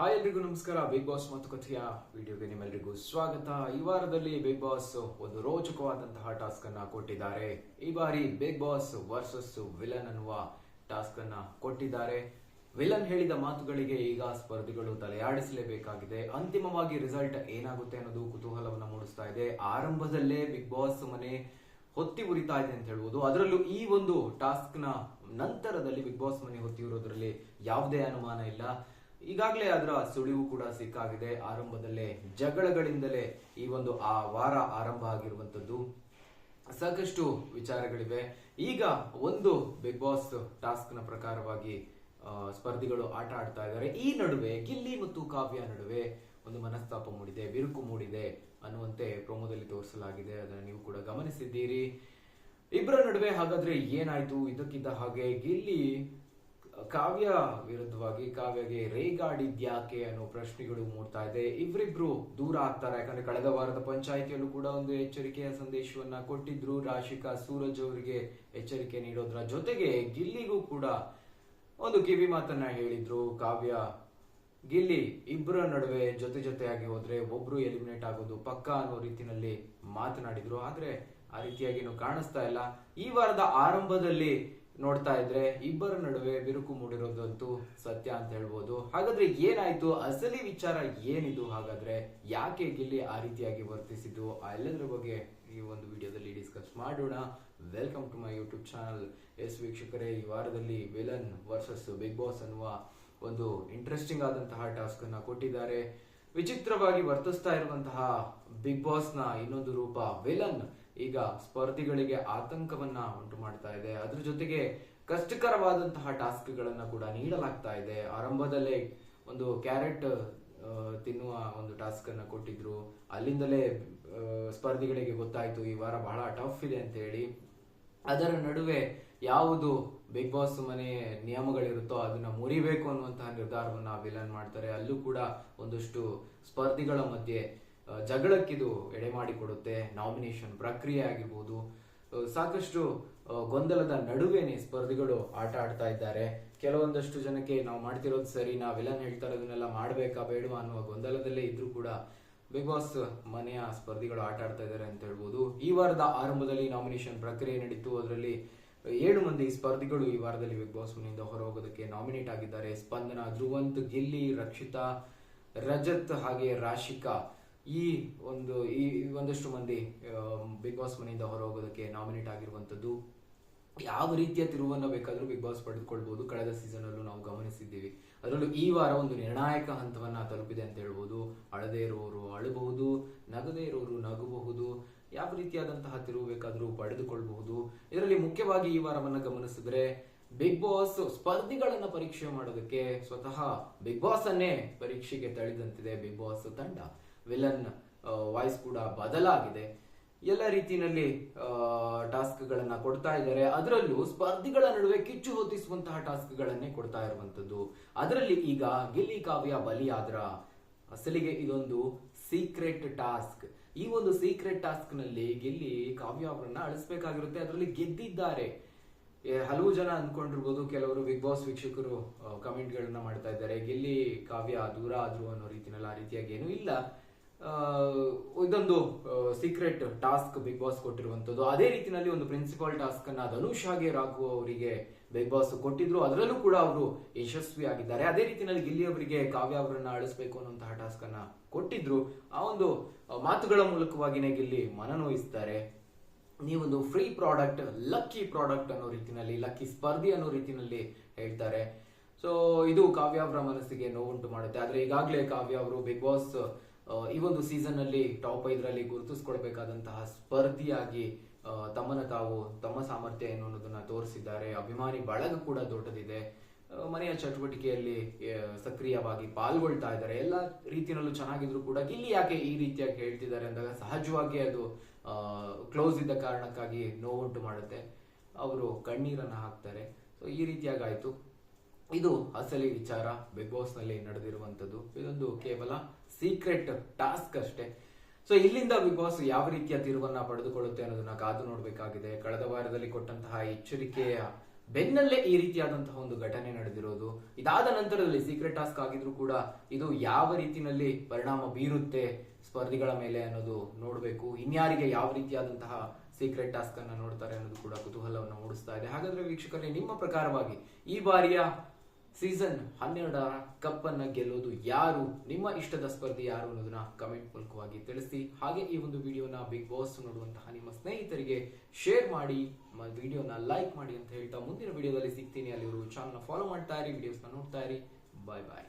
Hi ಎಲ್ರಿಗೂ ನಮಸ್ಕಾರ. Big boss ಮಾತುಕತೆಯ ವಿಡಿಯೋಗೆ ನಿಮ್ಮೆಲ್ಲರಿಗೂ ಸ್ವಾಗತ. ಈ ವಾರದಲ್ಲಿ ಬಿಗ್ ಬಾಸ್ ಒಂದು ರೋಚಕವಾದಂತಹ ಟಾಸ್ಕ್ ಅನ್ನ ಕೊಟ್ಟಿದ್ದಾರೆ. ಈ ಬಾರಿ ಬಿಗ್ ಬಾಸ್ ವರ್ಸಸ್ ವಿಲನ್ ಅನ್ನುವ ಟಾಸ್ಕ್ ಅನ್ನ ಕೊಟ್ಟಿದ್ದಾರೆ. ವಿಲನ್ ಹೇಳಿದ ಮಾತುಗಳಿಗೆ ಈಗ ಸ್ಪರ್ಧಿಗಳು ತಲೆಯಾಡಿಸಲೇಬೇಕಾಗಿದೆ. ಅಂತಿಮವಾಗಿ ರಿಸಲ್ಟ್ ಏನಾಗುತ್ತೆ ಅನ್ನೋದು ಕುತೂಹಲವನ್ನ ಮೂಡಿಸ್ತಾ ಇದೆ. ಆರಂಭದಲ್ಲೇ ಬಿಗ್ ಬಾಸ್ ಮನೆ ಹೊತ್ತಿ ಉರಿತಾ ಇದೆ ಅಂತ ಹೇಳ್ಬೋದು. ಅದರಲ್ಲೂ ಈ ಒಂದು ಟಾಸ್ಕ್ ನ ನಂತರದಲ್ಲಿ ಬಿಗ್ ಬಾಸ್ ಮನೆ ಹೊತ್ತಿ ಉರೋದ್ರಲ್ಲಿ ಯಾವುದೇ ಅನುಮಾನ ಇಲ್ಲ. ಈಗಾಗಲೇ ಅದರ ಸುಳಿವು ಕೂಡ ಸಿಕ್ಕಾಗಿದೆ. ಆರಂಭದಲ್ಲೇ ಜಗಳಗಳಿಂದಲೇ ಈ ಒಂದು ವಾರ ಆರಂಭ ಆಗಿರುವಂತದ್ದು. ಸಾಕಷ್ಟು ವಿಚಾರಗಳಿವೆ. ಈಗ ಒಂದು ಬಿಗ್ ಬಾಸ್ ಟಾಸ್ಕ್ ನ ಪ್ರಕಾರವಾಗಿ ಸ್ಪರ್ಧಿಗಳು ಆಟ ಆಡ್ತಾ ಇದ್ದಾರೆ. ಈ ನಡುವೆ ಗಿಲ್ಲಿ ಮತ್ತು ಕಾವ್ಯ ನಡುವೆ ಒಂದು ಮನಸ್ತಾಪ ಮೂಡಿದೆ, ಬಿರುಕು ಮೂಡಿದೆ ಅನ್ನುವಂತೆ ಪ್ರೋಮೋದಲ್ಲಿ ತೋರಿಸಲಾಗಿದೆ. ಅದನ್ನು ನೀವು ಕೂಡ ಗಮನಿಸಿದ್ದೀರಿ. ಇಬ್ಬರ ನಡುವೆ ಹಾಗಾದ್ರೆ ಏನಾಯ್ತು? ಇದಕ್ಕಿದ್ದ ಹಾಗೆ ಗಿಲ್ಲಿ ಕಾವ್ಯ ವಿರುದ್ಧವಾಗಿ ಕಾವ್ಯಗೆ ರೇಗಾಡಿದ್ಯಾಕೆ ಅನ್ನೋ ಪ್ರಶ್ನೆಗಳು ಮೂಡ್ತಾ ಇದೆ. ಇವರಿಬ್ರು ದೂರ ಆಗ್ತಾರೆ. ಯಾಕಂದ್ರೆ ಕಳೆದ ವಾರದ ಪಂಚಾಯಿತಿಯಲ್ಲೂ ಕೂಡ ಒಂದು ಎಚ್ಚರಿಕೆಯ ಸಂದೇಶವನ್ನ ಕೊಟ್ಟಿದ್ರು. ರಾಶಿಕಾ ಸೂರಜ್ ಅವರಿಗೆ ಎಚ್ಚರಿಕೆ ನೀಡೋದ್ರ ಜೊತೆಗೆ ಗಿಲ್ಲಿಗೂ ಕೂಡ ಒಂದು ಕಿವಿ ಮಾತನ್ನ ಹೇಳಿದ್ರು. ಕಾವ್ಯ ಗಿಲ್ಲಿ ಇಬ್ಬರ ನಡುವೆ ಜೊತೆಯಾಗಿ ಹೋದ್ರೆ ಒಬ್ರು ಎಲಿಮಿನೇಟ್ ಆಗೋದು ಪಕ್ಕ ಅನ್ನೋ ರೀತಿನಲ್ಲಿ ಮಾತನಾಡಿದ್ರು. ಆದ್ರೆ ಆ ರೀತಿಯಾಗಿ ಕಾಣಿಸ್ತಾ ಇಲ್ಲ. ಈ ವಾರದ ಆರಂಭದಲ್ಲಿ ನೋಡ್ತಾ ಇದ್ರೆ ಇಬ್ಬರ ನಡುವೆ ಬಿರುಕು ಮೂಡಿರೋದಂತೂ ಸತ್ಯ ಅಂತ ಹೇಳ್ಬೋದು. ಹಾಗಾದ್ರೆ ಏನಾಯ್ತು? ಅಸಲಿ ವಿಚಾರ ಏನಿದು? ಹಾಗಾದ್ರೆ ಯಾಕೆ ಗಿಲ್ಲಿ ಆ ರೀತಿಯಾಗಿ ವರ್ತಿಸಿದ್ದು? ಎಲ್ಲದರ ಬಗ್ಗೆ ಈ ಒಂದು ವಿಡಿಯೋದಲ್ಲಿ ಡಿಸ್ಕಸ್ ಮಾಡೋಣ. Welcome to my YouTube channel. ವೀಕ್ಷಕರೇ, ಈ ವಾರದಲ್ಲಿ ವಿಲನ್ ವರ್ಸಸ್ ಬಿಗ್ ಬಾಸ್ ಅನ್ನುವ ಒಂದು ಇಂಟ್ರೆಸ್ಟಿಂಗ್ ಆದಂತಹ ಟಾಸ್ಕ್ ಅನ್ನ ಕೊಟ್ಟಿದ್ದಾರೆ. ವಿಚಿತ್ರವಾಗಿ ವರ್ತಿಸ್ತಾ ಇರುವಂತಹ ಬಿಗ್ ಬಾಸ್ ನ ಇನ್ನೊಂದು ರೂಪ ವಿಲನ್ ಈಗ ಸ್ಪರ್ಧಿಗಳಿಗೆ ಆತಂಕವನ್ನ ಉಂಟು ಮಾಡ್ತಾ ಇದೆ. ಅದ್ರ ಜೊತೆಗೆ ಕಷ್ಟಕರವಾದಂತಹ ಟಾಸ್ಕ್ ಗಳನ್ನ ಕೂಡ ನೀಡಲಾಗ್ತಾ ಇದೆ. ಆರಂಭದಲ್ಲೇ ಒಂದು ಕ್ಯಾರೆಟ್ ತಿನ್ನುವ ಒಂದು ಟಾಸ್ಕ್ ಅನ್ನ ಕೊಟ್ಟಿದ್ರು. ಅಲ್ಲಿಂದಲೇ ಸ್ಪರ್ಧಿಗಳಿಗೆ ಗೊತ್ತಾಯ್ತು ಈ ವಾರ ಬಹಳ ಟಫ್ ಇದೆ ಅಂತ ಹೇಳಿ. ಅದರ ನಡುವೆ ಯಾವುದು ಬಿಗ್ ಬಾಸ್ ಮನೆ ನಿಯಮಗಳಿರುತ್ತೋ ಅದನ್ನ ಮುರಿಬೇಕು ಅನ್ನುವಂತಹ ನಿರ್ಧಾರವನ್ನ ವಿಲನ್ ಮಾಡ್ತಾರೆ. ಅಲ್ಲೂ ಕೂಡ ಒಂದಷ್ಟು ಸ್ಪರ್ಧಿಗಳ ಮಧ್ಯೆ ಜಗಳಕ್ಕಿದು ಎಡೆ ಮಾಡಿಕೊಡುತ್ತೆ. ನಾಮಿನೇಷನ್ ಪ್ರಕ್ರಿಯೆ ಆಗಿರ್ಬೋದು, ಸಾಕಷ್ಟು ಗೊಂದಲದ ನಡುವೆನೆ ಸ್ಪರ್ಧಿಗಳು ಆಟ ಆಡ್ತಾ ಇದ್ದಾರೆ. ಕೆಲವೊಂದಷ್ಟು ಜನಕ್ಕೆ ನಾವು ಮಾಡ್ತಿರೋದು ಸರಿ, ನಾವು ವಿಲನ್ ಹೇಳ್ತಾ ಇರೋದನ್ನೆಲ್ಲ ಮಾಡ್ಬೇಕಾ ಬೇಡವಾ ಅನ್ನುವ ಗೊಂದಲದಲ್ಲೇ ಇದ್ರೂ ಕೂಡ ಬಿಗ್ ಬಾಸ್ ಮನೆಯ ಸ್ಪರ್ಧಿಗಳು ಆಟ ಆಡ್ತಾ ಇದ್ದಾರೆ ಅಂತ ಹೇಳ್ಬೋದು. ಈ ವಾರದ ಆರಂಭದಲ್ಲಿ ನಾಮಿನೇಷನ್ ಪ್ರಕ್ರಿಯೆ ನಡೀತು. ಅದರಲ್ಲಿ 7 ಮಂದಿ ಸ್ಪರ್ಧಿಗಳು ಈ ವಾರದಲ್ಲಿ ಬಿಗ್ ಬಾಸ್ ಮನೆಯಿಂದ ಹೊರಹೋಗೋದಕ್ಕೆ ನಾಮಿನೇಟ್ ಆಗಿದ್ದಾರೆ. ಸ್ಪಂದನ, ಧ್ರುವಂತ್, ಗಿಲ್ಲಿ, ರಕ್ಷಿತಾ, ರಜತ್ ಹಾಗೆ ರಾಶಿಕಾ ಈ ಒಂದಷ್ಟು ಮಂದಿ ಬಿಗ್ ಬಾಸ್ ಮನೆಯಿಂದ ಹೊರಹೋಗೋದಕ್ಕೆ ನಾಮಿನೇಟ್ ಆಗಿರುವಂತದ್ದು. ಯಾವ ರೀತಿಯ ತಿರುವನ್ನ ಬೇಕಾದ್ರೂ ಬಿಗ್ ಬಾಸ್ ಪಡೆದುಕೊಳ್ಬಹುದು. ಕಳೆದ ಸೀಸನ್ ಅಲ್ಲೂ ನಾವು ಗಮನಿಸಿದ್ದೀವಿ. ಅದರಲ್ಲೂ ಈ ವಾರ ಒಂದು ನಿರ್ಣಾಯಕ ಹಂತವನ್ನ ತಲುಪಿದೆ ಅಂತ ಹೇಳ್ಬೋದು. ಅಳದೇ ಇರುವವರು ಅಳಬಹುದು, ನಗದೇ ಇರುವವರು ನಗಬಹುದು. ಯಾವ ರೀತಿಯಾದಂತಹ ತಿರುವು ಬೇಕಾದ್ರೂ ಪಡೆದುಕೊಳ್ಳಬಹುದು. ಇದರಲ್ಲಿ ಮುಖ್ಯವಾಗಿ ಈ ವಾರವನ್ನ ಗಮನಿಸಿದ್ರೆ ಬಿಗ್ ಬಾಸ್ ಸ್ಪರ್ಧಿಗಳನ್ನ ಪರೀಕ್ಷೆ ಮಾಡೋದಕ್ಕೆ ಸ್ವತಃ ಬಿಗ್ ಬಾಸ್ ಅನ್ನೇ ಪರೀಕ್ಷೆಗೆ ತಳಿದಂತಿದೆ ಬಿಗ್ ಬಾಸ್ ತಂಡ. ವಿಲನ್ ವಾಯ್ಸ್ ಕೂಡ ಬದಲಾಗಿದೆ. ಎಲ್ಲ ರೀತಿಯಲ್ಲಿ ಟಾಸ್ಕ್ ಗಳನ್ನ ಕೊಡ್ತಾ ಇದ್ದಾರೆ. ಅದರಲ್ಲೂ ಸ್ಪರ್ಧಿಗಳ ನಡುವೆ ಕಿಚ್ಚು ಹೊತ್ತಿಸುವಂತಹ ಟಾಸ್ಕ್ ಗಳನ್ನೇ ಕೊಡ್ತಾ ಇರುವಂತದ್ದು. ಅದರಲ್ಲಿ ಈಗ ಗಿಲ್ಲಿ ಕಾವ್ಯ ಬಲಿಯಾದ್ರ ಅಸಲಿಗೆ ಇದೊಂದು ಸೀಕ್ರೆಟ್ ಟಾಸ್ಕ್. ಈ ಒಂದು ಸೀಕ್ರೆಟ್ ಟಾಸ್ಕ್ ನಲ್ಲಿ ಗಿಲ್ಲಿ ಕಾವ್ಯ ಅವರನ್ನ ಅಳಿಸ್ಬೇಕಾಗಿರುತ್ತೆ. ಅದರಲ್ಲಿ ಗೆದ್ದಿದ್ದಾರೆ. ಹಲವು ಜನ ಅನ್ಕೊಂಡಿರ್ಬೋದು, ಕೆಲವರು ಬಿಗ್ ಬಾಸ್ ವೀಕ್ಷಕರು ಕಮೆಂಟ್ ಗಳನ್ನ ಮಾಡ್ತಾ ಇದ್ದಾರೆ, ಗಿಲ್ಲಿ ಕಾವ್ಯ ದೂರ ಆದ್ರು ಅನ್ನೋ ರೀತಿನಲ್ಲಿ. ಆ ರೀತಿಯಾಗಿ ಏನೂ ಇಲ್ಲ. ಇದೊಂದು ಸೀಕ್ರೆಟ್ ಟಾಸ್ಕ್ ಬಿಗ್ ಬಾಸ್ ಕೊಟ್ಟಿರುವಂತದ್ದು. ಅದೇ ರೀತಿಯಲ್ಲಿ ಒಂದು ಪ್ರಿನ್ಸಿಪಲ್ ಟಾಸ್ಕ್ ಅನ್ನ ಧನುಷ್ ಹಾಗೆ ರಾಘು ಅವರಿಗೆ ಬಿಗ್ ಬಾಸ್ ಕೊಟ್ಟಿದ್ರು. ಅದರಲ್ಲೂ ಕೂಡ ಅವರು ಯಶಸ್ವಿಯಾಗಿದ್ದಾರೆ. ಅದೇ ರೀತಿಯಲ್ಲಿ ಗಿಲ್ಲಿ ಅವರಿಗೆ ಕಾವ್ಯ ಅವರನ್ನ ಅಳಿಸ್ಬೇಕು ಅನ್ನುವಂತಹ ಟಾಸ್ಕ್ ಅನ್ನ ಕೊಟ್ಟಿದ್ರು. ಆ ಒಂದು ಮಾತುಗಳ ಮೂಲಕವಾಗಿನೇ ಗಿಲ್ಲಿ ಮನನೋಯಿಸ್ತಾರೆ. ನೀವೊಂದು ಫ್ರೀ ಪ್ರಾಡಕ್ಟ್, ಲಕ್ಕಿ ಪ್ರಾಡಕ್ಟ್ ಅನ್ನೋ ರೀತಿಯಲ್ಲಿ, ಲಕ್ಕಿ ಸ್ಪರ್ಧಿ ಅನ್ನೋ ರೀತಿಯಲ್ಲಿ ಹೇಳ್ತಾರೆ. ಸೊ ಇದು ಕಾವ್ಯ ಅವರ ಮನಸ್ಸಿಗೆ ನೋವುಂಟು ಮಾಡುತ್ತೆ. ಆದ್ರೆ ಈಗಾಗಲೇ ಕಾವ್ಯ ಅವರು ಬಿಗ್ ಬಾಸ್ ಈ ಒಂದು ಸೀಸನ್ ಅಲ್ಲಿ ಟಾಪ್ 5ರಲ್ಲಿ ಗುರುತಿಸ್ಕೊಳ್ಬೇಕಾದಂತಹ ಸ್ಪರ್ಧಿಯಾಗಿ ತಮ್ಮನ್ನ ತಾವು, ತಮ್ಮ ಸಾಮರ್ಥ್ಯ ಏನು ಅನ್ನೋದನ್ನ ತೋರಿಸಿದ್ದಾರೆ. ಅಭಿಮಾನಿ ಬಳಗ ಕೂಡ ದೊಡ್ಡದಿದೆ. ಮನೆಯ ಚಟುವಟಿಕೆಯಲ್ಲಿ ಸಕ್ರಿಯವಾಗಿ ಪಾಲ್ಗೊಳ್ತಾ ಇದ್ದಾರೆ. ಎಲ್ಲ ರೀತಿಯಲ್ಲೂ ಚೆನ್ನಾಗಿದ್ರು ಕೂಡ ಗಿಲ್ಲಿ ಯಾಕೆ ಈ ರೀತಿಯಾಗಿ ಹೇಳ್ತಿದ್ದಾರೆ ಅಂದಾಗ ಸಹಜವಾಗಿ ಅದು ಕ್ಲೋಸ್ ಇದ್ದ ಕಾರಣಕ್ಕಾಗಿ ನೋವುಂಟು ಮಾಡುತ್ತೆ. ಅವರು ಕಣ್ಣೀರನ್ನ ಹಾಕ್ತಾರೆ. ಸೊ ಈ ರೀತಿಯಾಗಿ ಆಯ್ತು. ಇದು ಅಸಲಿ ವಿಚಾರ ಬಿಗ್ ಬಾಸ್ ನಲ್ಲಿ ನಡೆದಿರುವಂತದ್ದು. ಇದೊಂದು ಕೇವಲ ಸೀಕ್ರೆಟ್ ಟಾಸ್ಕ್ ಅಷ್ಟೇ. ಸೊ ಇಲ್ಲಿಂದ ಬಿಗ್ ಬಾಸ್ ಯಾವ ರೀತಿಯ ತಿರುವನ್ನ ಪಡೆದುಕೊಳ್ಳುತ್ತೆ ಅನ್ನೋದನ್ನ ಕಾದು ನೋಡ್ಬೇಕಾಗಿದೆ. ಕಳೆದ ವಾರದಲ್ಲಿ ಕೊಟ್ಟಂತಹ ಎಚ್ಚರಿಕೆಯ ಬೆನ್ನಲ್ಲೇ ಈ ರೀತಿಯಾದಂತಹ ಒಂದು ಘಟನೆ ನಡೆದಿರೋದು. ಇದಾದ ನಂತರದಲ್ಲಿ ಸೀಕ್ರೆಟ್ ಟಾಸ್ಕ್ ಆಗಿದ್ರು ಕೂಡ ಇದು ಯಾವ ರೀತಿನಲ್ಲಿ ಪರಿಣಾಮ ಬೀರುತ್ತೆ ಸ್ಪರ್ಧಿಗಳ ಮೇಲೆ ಅನ್ನೋದು ನೋಡಬೇಕು. ಇನ್ಯಾರಿಗೆ ಯಾವ ರೀತಿಯಾದಂತಹ ಸೀಕ್ರೆಟ್ ಟಾಸ್ಕ್ ಅನ್ನ ನೋಡ್ತಾರೆ ಅನ್ನೋದು ಕೂಡ ಕುತೂಹಲವನ್ನು ಮೂಡಿಸ್ತಾ ಇದೆ. ಹಾಗಾದ್ರೆ ವೀಕ್ಷಕರೇ, ನಿಮ್ಮ ಪ್ರಕಾರವಾಗಿ ಈ ಬಾರಿಯ ಸೀಸನ್ 12 ಕಪ್ ಅನ್ನ ಗೆಲ್ಲೋದು ಯಾರು, ನಿಮ್ಮ ಇಷ್ಟದ ಸ್ಪರ್ಧಿ ಯಾರು ಅನ್ನೋದನ್ನ ಕಮೆಂಟ್ ಮೂಲಕವಾಗಿ ತಿಳಿಸಿ. ಹಾಗೆ ಈ ಒಂದು ವಿಡಿಯೋನ ಬಿಗ್ ಬಾಸ್ ನೋಡುವಂತಹ ನಿಮ್ಮ ಸ್ನೇಹಿತರಿಗೆ ಶೇರ್ ಮಾಡಿ, ವಿಡಿಯೋನ ಲೈಕ್ ಮಾಡಿ ಅಂತ ಹೇಳ್ತಾ ಮುಂದಿನ ವಿಡಿಯೋದಲ್ಲಿ ಸಿಗ್ತೀನಿ. ಅಲ್ಲಿವರು ಚಾನಲ್ನ ಫಾಲೋ ಮಾಡ್ತಾ ಇರಿ, ವಿಡಿಯೋಸ್ನ ನೋಡ್ತಾ ಇರಿ. ಬಾಯ್ ಬಾಯ್.